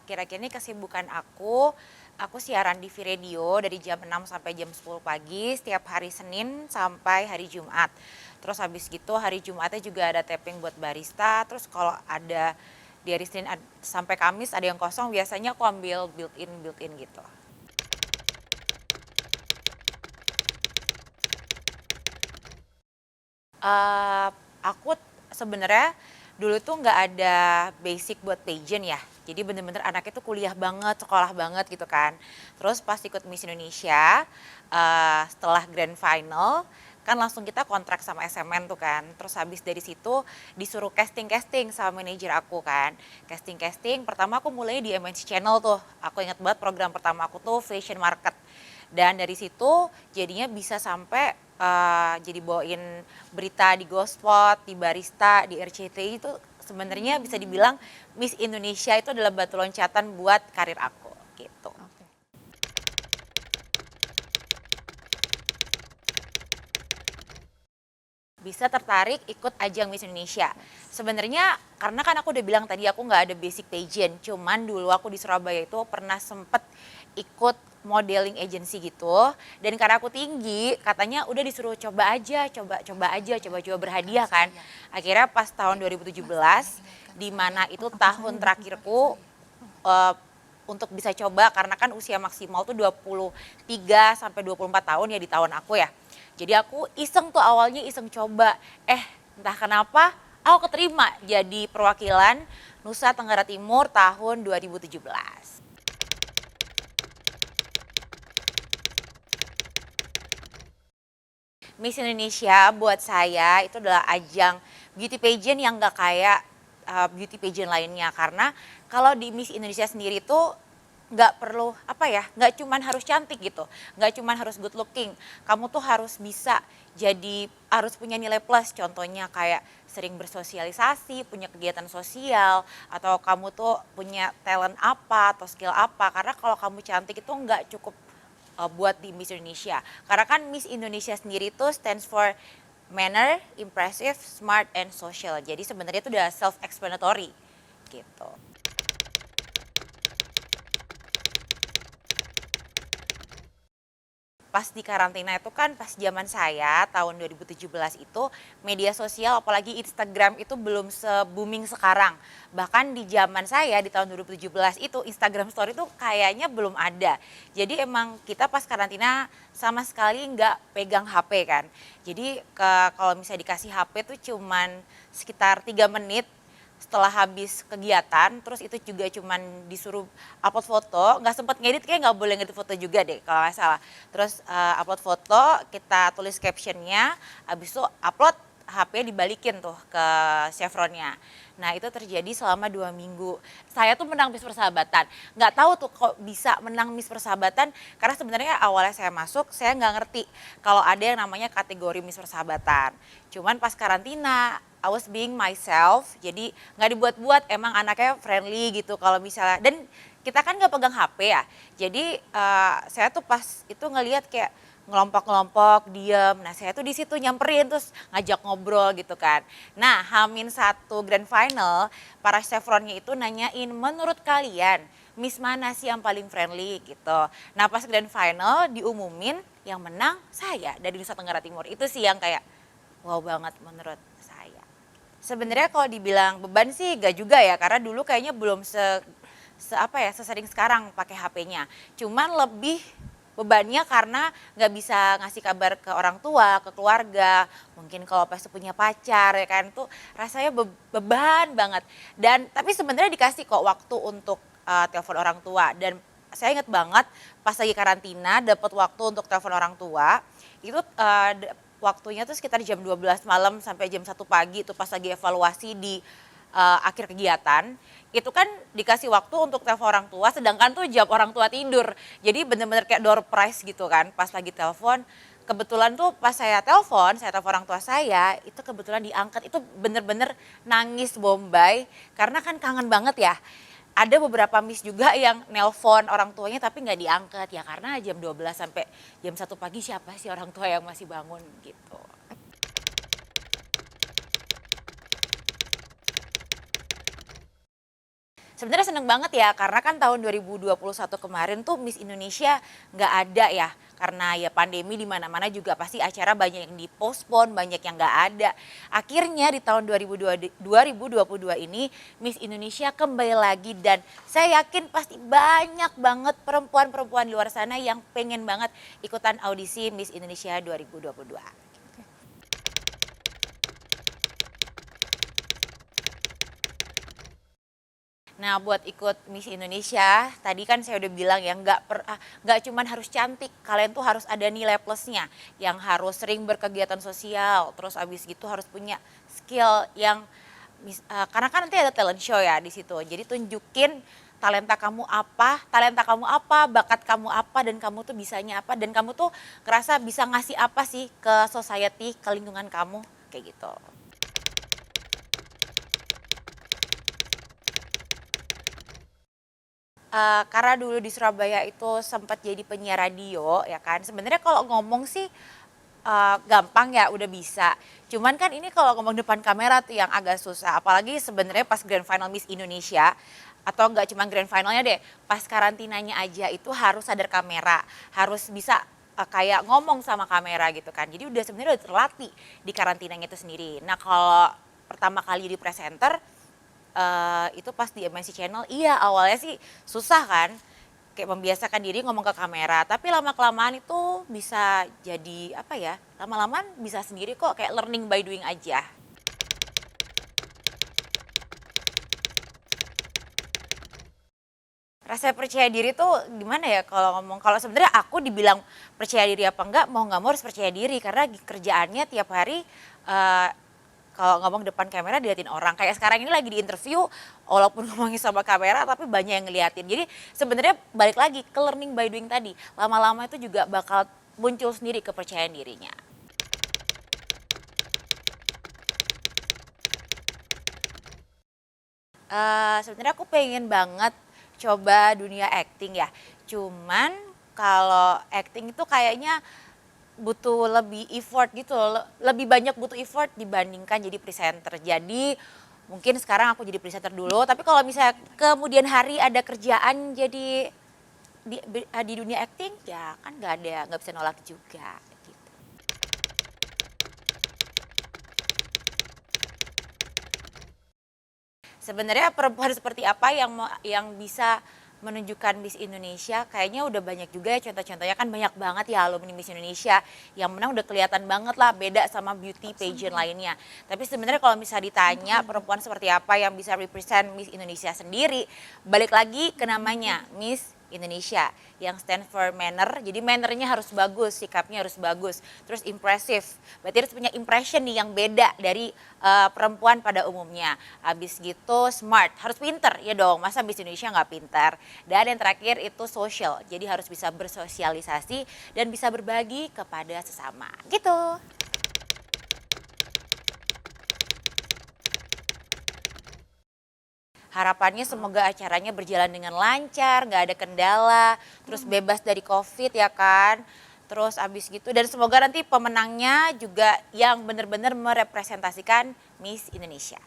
Kira-kira ini kesibukan aku siaran di VRadio dari jam 6 sampai jam 10 pagi setiap hari Senin sampai hari Jumat. Terus habis gitu hari Jumatnya juga ada taping buat barista, terus kalau ada di hari Senin sampai Kamis ada yang kosong biasanya aku ambil built-in gitu. Eee, aku sebenarnya dulu tuh nggak ada basic buat pageant ya. Jadi bener-bener anaknya tuh kuliah banget, sekolah banget gitu kan. Terus pas ikut Miss Indonesia, setelah grand final, kan langsung kita kontrak sama SMN tuh kan. Terus habis dari situ disuruh casting-casting sama manajer aku kan. Casting-casting, pertama aku mulai di MNC Channel tuh. Aku inget banget program pertama aku tuh Fashion Market. Dan dari situ jadinya bisa sampai jadi bawain berita di Gospot, di Barista, di RCTI itu sebenarnya bisa dibilang Miss Indonesia itu adalah batu loncatan buat karir aku gitu. Oke. Bisa tertarik ikut ajang Miss Indonesia. Sebenarnya karena kan aku udah bilang tadi aku nggak ada basic pageant, cuman dulu aku di Surabaya itu pernah sempet ikut modeling agency gitu, dan karena aku tinggi katanya udah disuruh coba aja, coba berhadiah kan. Akhirnya pas tahun 2017 di mana itu Aku tahun saya dibuka kayak terakhirku saya. eh, untuk bisa coba karena kan usia maksimal tuh 23 sampai 24 tahun ya di tahun aku ya. Jadi aku iseng tuh awalnya iseng coba. Entah kenapa aku keterima jadi perwakilan Nusa Tenggara Timur tahun 2017. Miss Indonesia buat saya itu adalah ajang beauty pageant yang gak kayak beauty pageant lainnya. Karena kalau di Miss Indonesia sendiri tuh nggak perlu apa ya, nggak cuman harus cantik gitu, nggak cuman harus good looking, kamu tuh harus bisa jadi harus punya nilai plus, contohnya kayak sering bersosialisasi, punya kegiatan sosial, atau kamu tuh punya talent apa atau skill apa. Karena kalau kamu cantik itu nggak cukup buat di Miss Indonesia. Karena kan Miss Indonesia sendiri itu stands for manner, impressive, smart, and social. Jadi sebenarnya itu udah self explanatory gitu. Pas di karantina itu kan pas zaman saya tahun 2017 itu media sosial apalagi Instagram itu belum se-booming sekarang. Bahkan di zaman saya di tahun 2017 itu Instagram story tuh kayaknya belum ada. Jadi emang kita pas karantina sama sekali nggak pegang HP kan. Jadi kalau misalnya dikasih HP tuh cuman sekitar 3 menit setelah habis kegiatan, terus itu juga cuman disuruh upload foto, nggak sempet ngedit, kayak nggak boleh ngedit foto juga deh kalau nggak salah. Terus upload foto, kita tulis captionnya, habis itu upload, HP dibalikin tuh ke chevronnya. Nah itu terjadi selama 2 minggu. Saya tuh menang Miss Persahabatan. Nggak tahu tuh kok bisa menang Miss Persahabatan, karena sebenarnya awalnya saya masuk, saya nggak ngerti kalau ada yang namanya kategori Miss Persahabatan. Cuman pas karantina, I was being myself, jadi nggak dibuat-buat, emang anaknya friendly gitu kalau misalnya, dan kita kan nggak pegang HP ya, jadi saya tuh pas itu ngelihat kayak ngelompok-ngelompok, diem, nah saya tuh di situ nyamperin terus ngajak ngobrol gitu kan. Nah H-1 grand final, para chevronnya itu nanyain menurut kalian Miss mana sih yang paling friendly gitu. Nah pas grand final diumumin yang menang saya dari Nusa Tenggara Timur, itu sih yang kayak wow banget menurut saya. Sebenarnya kalau dibilang beban sih gak juga ya, karena dulu kayaknya belum sesering sekarang pakai HP-nya. Cuman lebih bebannya karena nggak bisa ngasih kabar ke orang tua, ke keluarga, mungkin kalau pas punya pacar ya kan, tuh rasanya beban banget. Dan tapi sebenarnya dikasih kok waktu untuk telepon orang tua, dan saya inget banget pas lagi karantina dapat waktu untuk telepon orang tua itu waktunya tuh sekitar jam 12 malam sampai jam 1 pagi itu pas lagi evaluasi di akhir kegiatan. Itu kan dikasih waktu untuk telepon orang tua, sedangkan tuh jam orang tua tidur. Jadi bener-bener kayak door prize gitu kan pas lagi telepon. Kebetulan tuh pas saya telepon orang tua saya, itu kebetulan diangkat, itu bener-bener nangis bombay karena kan kangen banget ya. Ada beberapa miss juga yang nelpon orang tuanya tapi nggak diangkat ya, karena jam 12 sampai jam 1 pagi siapa sih orang tua yang masih bangun gitu. Sebenarnya seneng banget ya, karena kan tahun 2021 kemarin tuh Miss Indonesia nggak ada ya. Karena ya pandemi di mana-mana juga pasti acara banyak yang dipospon, banyak yang nggak ada. Akhirnya di tahun 2022 ini Miss Indonesia kembali lagi dan saya yakin pasti banyak banget perempuan-perempuan di luar sana yang pengen banget ikutan audisi Miss Indonesia 2022. Nah, buat ikut Miss Indonesia, tadi kan saya udah bilang ya, nggak cuman harus cantik, kalian tuh harus ada nilai plusnya, yang harus sering berkegiatan sosial, terus abis gitu harus punya skill yang, karena kan nanti ada talent show ya di situ, jadi tunjukin talenta kamu apa, bakat kamu apa, dan kamu tuh bisanya apa, dan kamu tuh ngerasa bisa ngasih apa sih ke society, ke lingkungan kamu, kayak gitu. Karena dulu di Surabaya itu sempat jadi penyiar radio ya kan, sebenarnya kalau ngomong sih, gampang ya udah bisa. Cuman kan ini kalau ngomong depan kamera tuh yang agak susah, apalagi sebenarnya pas grand final Miss Indonesia, atau enggak cuma grand finalnya deh, pas karantinanya aja itu harus sadar kamera, harus bisa, kayak ngomong sama kamera gitu kan. Jadi udah sebenarnya udah terlatih di karantinanya itu sendiri. Nah kalau pertama kali di presenter, itu pas di MNC Channel, iya awalnya sih susah kan, kayak membiasakan diri ngomong ke kamera, tapi lama-kelamaan itu bisa jadi apa ya, lama-lama bisa sendiri kok, kayak learning by doing aja. Rasa percaya diri tuh gimana ya kalau ngomong, kalau sebenarnya aku dibilang percaya diri apa enggak, mau nggak mau harus percaya diri karena kerjaannya tiap hari, eee, kalau ngomong depan kamera diliatin orang. Kayak sekarang ini lagi di interview, walaupun ngomongin sama kamera tapi banyak yang ngeliatin. Jadi sebenarnya balik lagi ke learning by doing tadi, lama-lama itu juga bakal muncul sendiri kepercayaan dirinya. Sebenarnya aku pengen banget coba dunia acting ya. Cuman kalau acting itu kayaknya butuh lebih effort gitu loh, lebih banyak butuh effort dibandingkan jadi presenter. Jadi mungkin sekarang aku jadi presenter dulu, tapi kalau misalnya kemudian hari ada kerjaan jadi di dunia acting, ya kan nggak bisa nolak juga gitu. Sebenarnya perempuan seperti apa yang bisa menunjukkan Miss Indonesia, kayaknya udah banyak juga ya contoh-contohnya, kan banyak banget ya alumni Miss Indonesia yang menang, udah kelihatan banget lah beda sama beauty pageant lainnya. Tapi sebenarnya kalau misalnya ditanya perempuan seperti apa yang bisa represent Miss Indonesia sendiri, balik lagi ke namanya Miss Indonesia yang stand for manner. Jadi mannernya harus bagus, sikapnya harus bagus, terus impresif. Berarti harus punya impression nih yang beda dari perempuan pada umumnya. Habis gitu smart, harus pinter ya dong. Masa Miss Indonesia nggak pinter? Dan yang terakhir itu social. Jadi harus bisa bersosialisasi dan bisa berbagi kepada sesama. Gitu. Harapannya semoga acaranya berjalan dengan lancar, nggak ada kendala, terus bebas dari COVID ya kan. Terus abis gitu dan semoga nanti pemenangnya juga yang benar-benar merepresentasikan Miss Indonesia.